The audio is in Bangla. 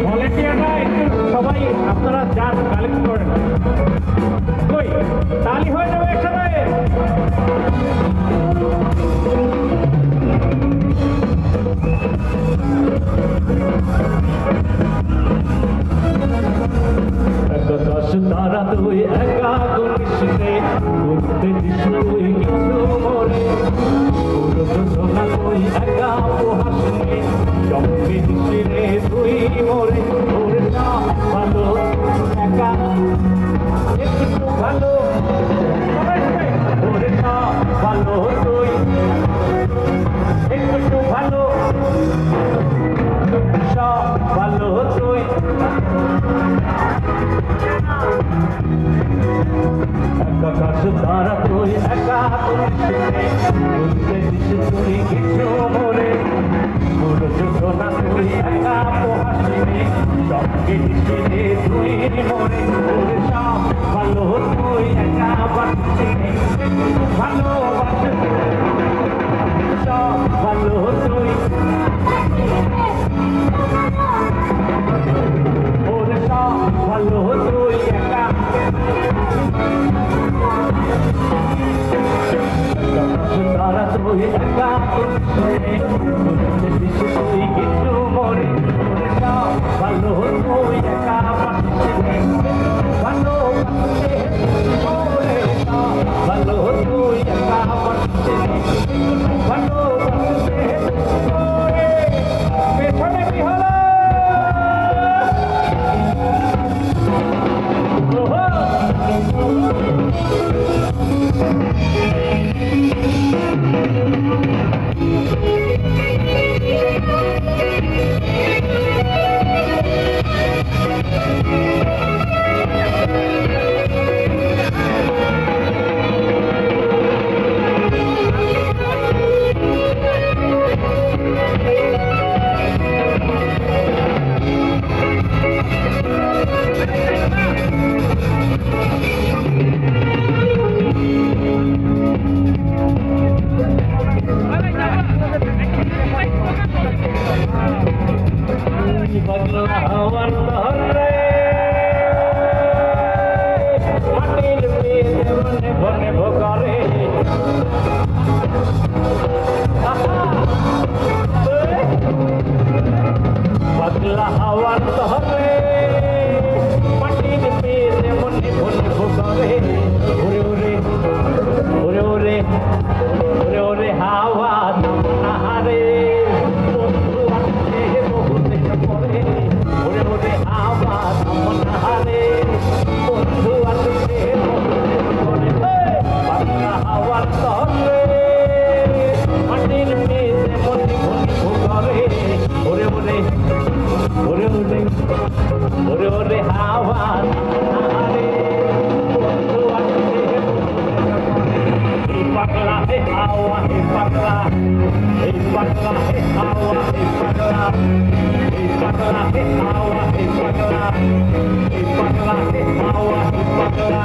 ভলেন্টিয়াররা একটু সবাই আপনারা যান কালেক্ট করেন কই তালি হয়ে যাবে একসাথে তারা তুই একা করিসতে করতে দিস তুই কিছু মরে সোনা তুই একা হাসলে চমকে দিস রে তুই মরে তোর না ভালো একা একটু ভালো তোর না ভালো তুই একটু ভালো সব ভালো তুই আকাশ তারা তুই একা করতে দিস তুই কিছু মরে পুরো যোজনা তুই একা হাসিনি সবকে দিস রে তুই মরে তোর সব ভালো তুই একা বাসিনি ভালোবাসে সব ভালো তুই ওর সব ভালো তুই একা তারা তুই একা করতে দিস তুই কিছু মরে ভালো তুই একা বাসিনি ভালো ভালো তুই একা বাসিনি ভালো পেছনে কি হলো পাগলা হাওয়ার তহরে মাটির পেয়ে মনে মনে ভোগারে ওরে ওরে ওরে ওরে ওরে ওরে হাওয়া নাহারে বন্ধু আছে বহুদিন পরে ওরে ওরে হাওয়া নাহারে বন্ধু আছে বহুদিন পরে পাগলা হাওয়ার তহরে মাটির পেয়ে মনে মনে ভোগারে ওরে ওরে ওরে ওরে ওরে ওরে হাওয়া নাহারে বন্ধু আছে এই পাগলা হে হাওয়া হে পাগলা এই পাগলা হে হাওয়া হে পাগলা এই পাগলা হে হাওয়া হে পাগলা এই পাগলা হে হাওয়া হে পাগলা